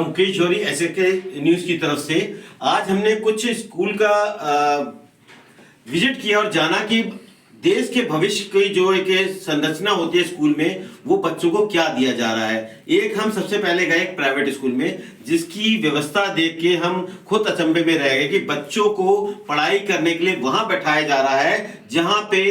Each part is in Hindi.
मुकेश जौहरी SK न्यूज की तरफ से। आज हमने कुछ स्कूल का विजिट किया और जाना कि देश के भविष्य की जो एक संरचना होती है स्कूल में, वो बच्चों को क्या दिया जा रहा है। एक हम सबसे पहले गए एक प्राइवेट स्कूल में, जिसकी व्यवस्था देख के हम खुद अचंभे में रह गए कि बच्चों को पढ़ाई करने के लिए वहां बैठाया जा रहा है जहां पे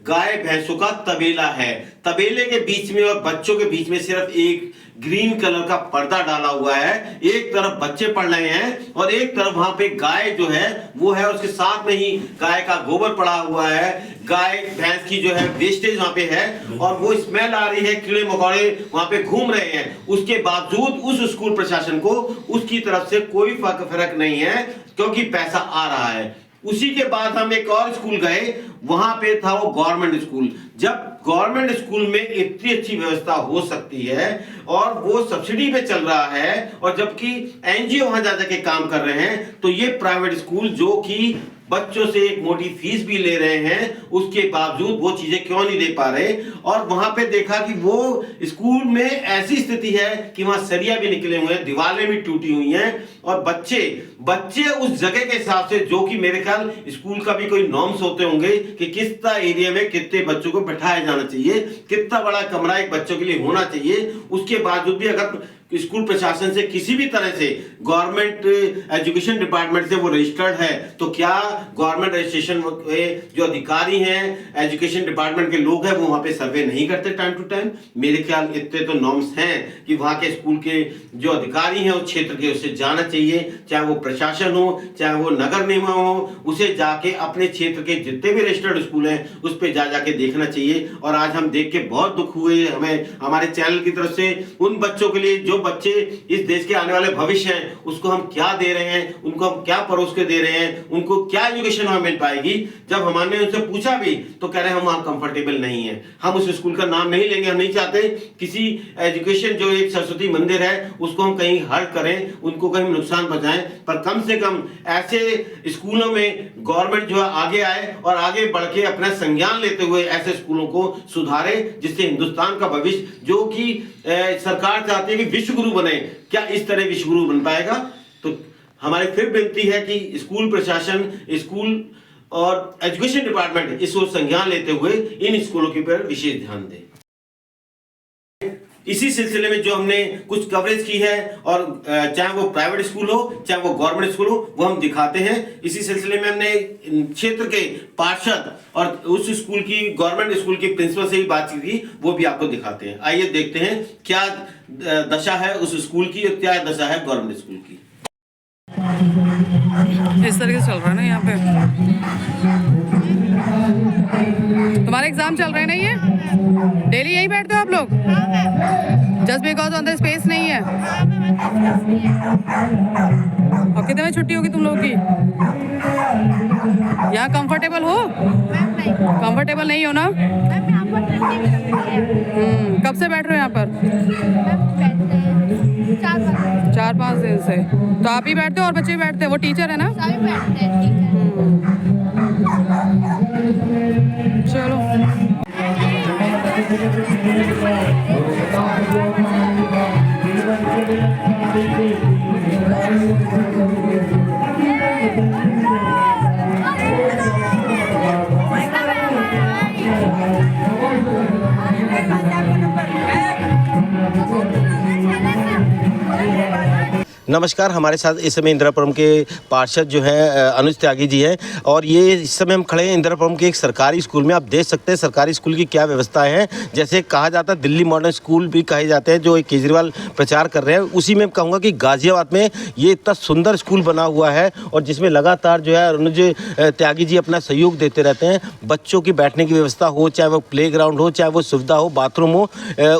गाय भैंसों का तबेला है। तबेले के बीच में और बच्चों के बीच में सिर्फ एक ग्रीन कलर का पर्दा डाला हुआ है। एक तरफ बच्चे पढ़ रहे हैं और एक तरफ वहां पे गाय जो है वो है, उसके साथ में ही गाय का गोबर पड़ा हुआ है, गाय भैंस की जो है वेस्टेज वहां पे है और वो स्मेल आ रही है, कीड़े मकोड़े वहां पे घूम रहे हैं। उसके बावजूद उस स्कूल प्रशासन को उसकी तरफ से कोई फर्क नहीं है, क्योंकि पैसा आ रहा है। उसी के बाद हम एक और स्कूल गए, वहां पे था वो गवर्नमेंट स्कूल। जब गवर्नमेंट स्कूल में इतनी अच्छी व्यवस्था हो सकती है और वो सब्सिडी पे चल रहा है और जबकि NGO वहां जा के काम कर रहे हैं, तो ये प्राइवेट स्कूल जो कि बच्चों से एक मोटी फीस भी ले रहे हैं, उसके बावजूद वो चीजें क्यों नहीं दे पा रहे। और वहां पे देखा कि वो स्कूल में ऐसी स्थिति है कि वहां सरिया भी निकले हुए हैं, दीवारें भी टूटी हुई हैं और बच्चे उस जगह के हिसाब से, जो कि मेरे ख्याल स्कूल का भी कोई नॉर्म्स होते होंगे कि कितना एरिया में कितने बच्चों को बैठाया जाना चाहिए, कितना बड़ा कमरा एक बच्चों के लिए होना चाहिए। उसके बावजूद भी अगर स्कूल प्रशासन से किसी भी तरह से गवर्नमेंट एजुकेशन डिपार्टमेंट से वो रजिस्टर्ड है, तो क्या गवर्नमेंट रजिस्ट्रेशन जो अधिकारी हैं, एजुकेशन डिपार्टमेंट के लोग हैं, वो वहां पे सर्वे नहीं करते टाइम टू टाइम। मेरे ख्याल इतने तो नॉर्म्स हैं कि वहां के स्कूल के जो अधिकारी हैं उस क्षेत्र के, उससे जाना चाहिए, चाहे वो प्रशासन हो चाहे वो नगर निगम हो, उसे जाके अपने क्षेत्र के जितने भी रजिस्टर्ड स्कूल हैं उस पर जाके देखना चाहिए। और आज हम देख के बहुत दुख हुए हमें, हमारे चैनल की तरफ से, उन बच्चों के लिए जो बच्चे इस देश के आने वाले भविष्य हैं, उसको हम क्या दे रहे हैं, उनको हम क्या परोस के दे रहे हैं, उनको क्या एजुकेशन वहां मिल पाएगी। जब हमने उनसे पूछा भी तो कह रहे हैं हम वहां कंफर्टेबल नहीं है, हम उस स्कूल का नाम नहीं लेंगे, हम नहीं चाहते किसी एजुकेशन जो एक सरस्वती मंदिर है उसको हम कहीं हर्ट करें, उनको कहीं नुकसान पहुंचाएं। पर कम से कम ऐसे स्कूलों में गवर्नमेंट जो है आगे आए और आगे बढ़ के अपना संज्ञान लेते हुए ऐसे स्कूलों को सुधारे, जिससे हिंदुस्तान का भविष्य, जो कि सरकार चाहती है कि विश्व गुरु बने, क्या इस तरह विश्व गुरु बन पाएगा। तो हमारी फिर विनती है कि स्कूल प्रशासन, स्कूल और एजुकेशन डिपार्टमेंट इसको संज्ञान लेते हुए इन स्कूलों के ऊपर विशेष ध्यान दे। इसी सिलसिले में जो हमने कुछ कवरेज की है, और चाहे वो प्राइवेट स्कूल हो चाहे वो गवर्नमेंट स्कूल हो, वो हम दिखाते हैं। इसी सिलसिले में हमने क्षेत्र के पार्षद और उस स्कूल की, गवर्नमेंट स्कूल की प्रिंसिपल से भी बात की थी, वो भी आपको दिखाते हैं। आइए देखते हैं क्या दशा है उस स्कूल की और क्या दशा है गवर्नमेंट स्कूल की। इस तरीके से चल रहा है ना यहाँ पे। तुम्हारे एग्जाम चल रहे हैं ना, ये डेली यहीं बैठते हो आप लोग? जस्ट बिकॉज अंदर स्पेस नहीं है। और कितने में छुट्टी होगी तुम लोगों की? यहाँ कंफर्टेबल हो? कंफर्टेबल नहीं हो ना? कब से बैठ रहे हो यहाँ पर? 4-5 दिन से। तो आप ही बैठते हो और बच्चे भी बैठते हैं? वो टीचर है ना? सभी बैठते हैं। चलो। नमस्कार, हमारे साथ इस समय इंदिरापुरम के पार्षद जो है अनुज त्यागी जी हैं, और ये इस समय हम खड़े हैं इंदिरापुरम के एक सरकारी स्कूल में। आप देख सकते हैं सरकारी स्कूल की क्या व्यवस्थाएं हैं। जैसे कहा जाता है दिल्ली मॉडर्न स्कूल भी कहे जाते हैं, जो एक केजरीवाल प्रचार कर रहे हैं, उसी में कहूँगा कि गाजियाबाद में ये इतना सुंदर स्कूल बना हुआ है और जिसमें लगातार जो है अनुज त्यागी जी अपना सहयोग देते रहते हैं। बच्चों की बैठने की व्यवस्था हो, चाहे वो प्ले ग्राउंड हो, चाहे वो सुविधा हो, बाथरूम हो,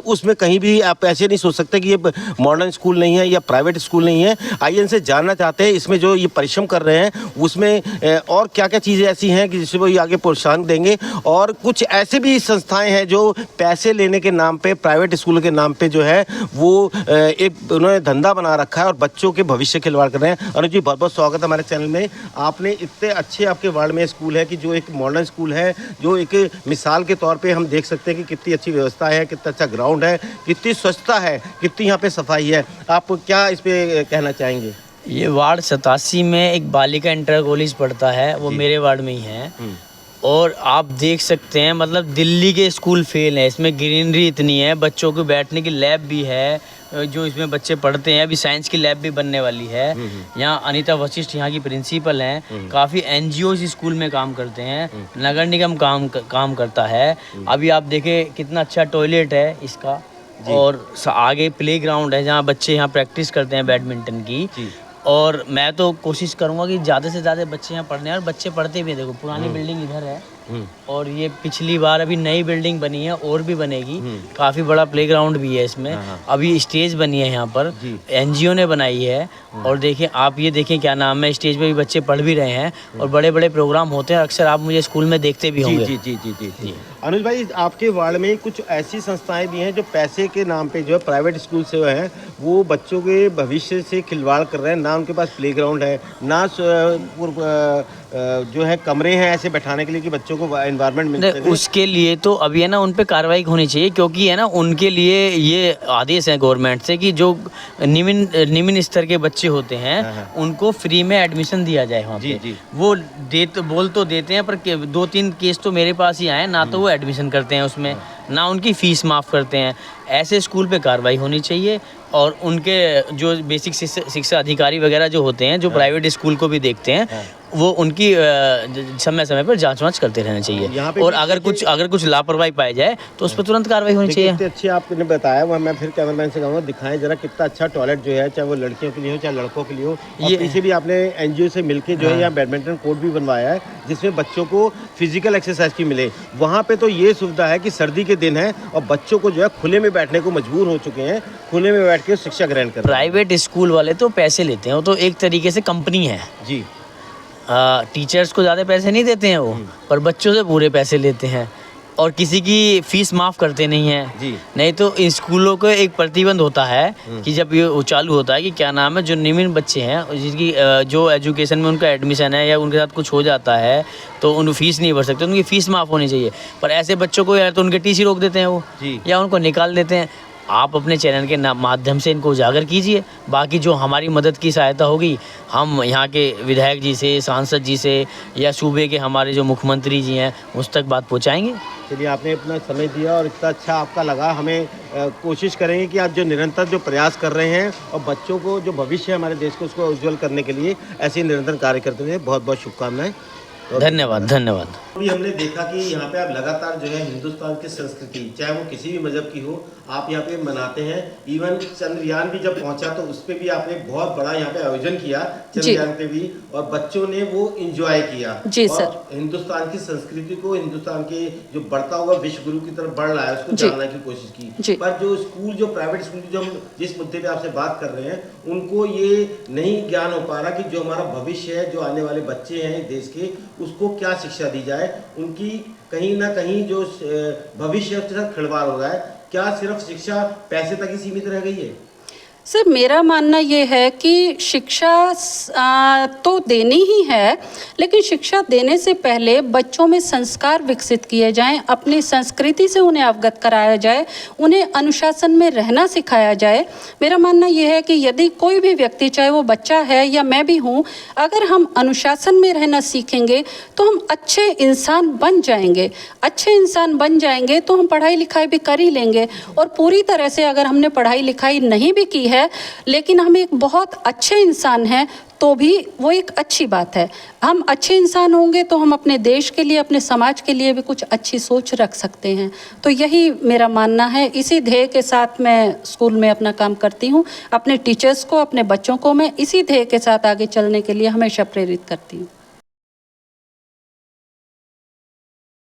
उसमें कहीं भी आप ऐसे नहीं सोच सकते कि ये मॉडर्न स्कूल नहीं है या प्राइवेट स्कूल नहीं नहीं है। आइए इनसे जानना चाहते हैं इसमें जो ये परिश्रम कर रहे हैं उसमें और क्या क्या चीज़ें ऐसी हैं कि जिससे वो ये आगे प्रोत्साहन देंगे। और कुछ ऐसे भी संस्थाएं हैं जो पैसे लेने के नाम पे, प्राइवेट स्कूल के नाम पे जो है वो एक उन्होंने धंधा बना रखा है और बच्चों के भविष्य खिलवाड़ कर रहे हैं। अनुज जी, बहुत बहुत स्वागत है हमारे चैनल में। आपने इतने अच्छे आपके वार्ड में स्कूल है कि जो एक मॉडर्न स्कूल है, जो एक मिसाल के तौर पे हम देख सकते हैं कि कितनी अच्छी व्यवस्था है, कितना अच्छा ग्राउंड है, कितनी स्वच्छता है, कितनी यहाँ पे सफाई है। आप क्या इस पे कहना चाहेंगे? ये वार्ड 87 में एक बालिका इंटर कॉलेज पढ़ता है, वो मेरे वार्ड में ही है। और आप देख सकते हैं मतलब दिल्ली के स्कूल फेल है। इसमें ग्रीनरी इतनी है, बच्चों को बैठने की लैब भी है, जो इसमें बच्चे पढ़ते हैं। अभी साइंस की लैब भी बनने वाली है। यहाँ अनीता वशिष्ठ यहाँ की प्रिंसिपल हैं। काफ़ी एनजीओ इस स्कूल में काम करते हैं, नगर निगम काम करता है। अभी आप देखें कितना अच्छा टॉयलेट है इसका, और आगे प्ले ग्राउंड है जहाँ बच्चे यहाँ प्रैक्टिस करते हैं बैडमिंटन की। और मैं तो कोशिश करूँगा कि ज़्यादा से ज़्यादा बच्चे यहाँ पढ़ने हैं, और बच्चे पढ़ते भी हैं। देखो पुरानी बिल्डिंग इधर है, और ये पिछली बार अभी नई बिल्डिंग बनी है और भी बनेगी। काफ़ी बड़ा प्लेग्राउंड भी है इसमें। अभी स्टेज बनी है यहाँ पर, एनजीओ ने बनाई है। और देखिए आप ये देखें क्या नाम है, स्टेज पे भी बच्चे पढ़ भी रहे हैं, और बड़े बड़े प्रोग्राम होते हैं। अक्सर आप मुझे स्कूल में देखते भी होंगे। जी जी जी जी जी। अनुज भाई, आपके वार्ड में कुछ ऐसी संस्थाएं भी हैं जो पैसे के नाम पे जो है प्राइवेट स्कूल से है वो बच्चों के भविष्य से खिलवाड़ कर रहे हैं। ना उनके पास प्लेग्राउंड है, ना जो है कमरे हैं ऐसे बैठाने के लिए कि बच्चों को एनवायरनमेंट मिल सके। उसके लिए तो अभी है ना उन पे कार्रवाई होनी चाहिए, क्योंकि है ना उनके लिए ये आदेश है गवर्नमेंट से कि जो निम्न स्तर के बच्चे होते हैं उनको फ्री में एडमिशन दिया जाए वहाँ पे। वो बोल तो देते हैं, पर 2-3 केस तो मेरे पास ही आए, ना तो वो एडमिशन करते हैं उसमें, ना उनकी फीस माफ़ करते हैं। ऐसे स्कूल पे कार्रवाई होनी चाहिए। और उनके जो बेसिक शिक्षा अधिकारी वगैरह जो होते हैं, जो प्राइवेट स्कूल को भी देखते हैं, वो उनकी समय समय पर जांच वाँच करते रहना चाहिए। और अगर कुछ लापरवाही पाई जाए तो उस पर तुरंत कार्रवाई होनी चाहिए। इतने अच्छे आपने बताया, वो मैं फिर कैमरामैन से कहूँगा दिखाएं जरा कितना अच्छा टॉयलेट जो है, चाहे वो लड़कियों के लिए हो चाहे लड़कों के लिए हो। ये पीछे भी आपने एनजीओ से मिलके जो है यहाँ बैडमिंटन कोर्ट भी बनवाया है, जिसमें बच्चों को फिजिकल एक्सरसाइज की मिले। वहाँ पे तो ये सुविधा है कि सर्दी के दिन है और बच्चों को जो है खुले में बैठने को मजबूर हो चुके हैं, खुले में बैठ के शिक्षा ग्रहण कर। प्राइवेट स्कूल वाले तो पैसे लेते हैं, वो तो एक तरीके से कंपनी है जी। टीचर्स को ज़्यादा पैसे नहीं देते हैं वो, पर बच्चों से पूरे पैसे लेते हैं, और किसी की फीस माफ़ करते नहीं हैं जी। नहीं तो इन स्कूलों को एक प्रतिबंध होता है कि जब ये चालू होता है कि क्या नाम है, जो निम्न बच्चे हैं जिनकी जो एजुकेशन में उनका एडमिशन है या उनके साथ कुछ हो जाता है तो उन फीस नहीं भर सकते, उनकी फ़ीस माफ़ होनी चाहिए। पर ऐसे बच्चों को या तो उनके टीसी रोक देते हैं वो, या उनको निकाल देते हैं। आप अपने चैनल के माध्यम से इनको उजागर कीजिए। बाकी जो हमारी मदद की सहायता होगी, हम यहाँ के विधायक जी से, सांसद जी से, या सूबे के हमारे जो मुख्यमंत्री जी हैं उस तक बात पहुँचाएंगे। चलिए, आपने अपना समय दिया और इतना अच्छा आपका लगा। हमें कोशिश करेंगे कि आप जो निरंतर जो प्रयास कर रहे हैं और बच्चों को जो भविष्य है हमारे देश को उसको उज्जवल करने के लिए ऐसे ही निरंतर कार्य करते रहे। बहुत बहुत शुभकामनाएं। धन्यवाद धन्यवाद। अभी हमने देखा कि यहाँ पे आप लगातार जो है हिंदुस्तान की संस्कृति, चाहे वो किसी भी मजहब की हो, आप यहाँ पे मनाते हैं। इवन चंद्रयान भी जब पहुंचा तो उस पर भी आपने बहुत बड़ा यहाँ पे आयोजन किया चंद्रयान पे भी, और बच्चों ने वो एंजॉय किया जी और सर। हिंदुस्तान की संस्कृति को, हिंदुस्तान के जो बढ़ता हुआ विश्व गुरु की तरफ बढ़ रहा है उसको जानने की कोशिश की। पर जो स्कूल, जो प्राइवेट स्कूल, जो हम जिस मुद्दे पे आपसे बात कर रहे हैं, उनको ये नहीं ज्ञान हो पा रहा कि जो हमारा भविष्य है, जो आने वाले बच्चे हैं देश के, उसको क्या शिक्षा दी जाए। उनकी कहीं ना कहीं जो भविष्य के साथ खिलवाड़ हो रहा है। क्या सिर्फ शिक्षा पैसे तक ही सीमित रह गई है? सर, मेरा मानना ये है कि शिक्षा तो देनी ही है, लेकिन शिक्षा देने से पहले बच्चों में संस्कार विकसित किए जाएं, अपनी संस्कृति से उन्हें अवगत कराया जाए, उन्हें अनुशासन में रहना सिखाया जाए। मेरा मानना ये है कि यदि कोई भी व्यक्ति, चाहे वो बच्चा है या मैं भी हूँ, अगर हम अनुशासन में रहना सीखेंगे तो हम अच्छे इंसान बन जाएंगे। अच्छे इंसान बन जाएंगे तो हम पढ़ाई लिखाई भी कर ही लेंगे। और पूरी तरह से अगर हमने पढ़ाई लिखाई नहीं भी की है लेकिन हम एक बहुत अच्छे इंसान हैं तो भी वो एक अच्छी बात है। हम अच्छे इंसान होंगे तो हम अपने देश के लिए, अपने समाज के लिए भी कुछ अच्छी सोच रख सकते हैं। तो यही मेरा मानना है। इसी ध्येय के साथ मैं स्कूल में अपना काम करती हूँ। अपने टीचर्स को, अपने बच्चों को मैं इसी ध्येय के साथ आगे चलने के लिए हमेशा प्रेरित करती हूँ।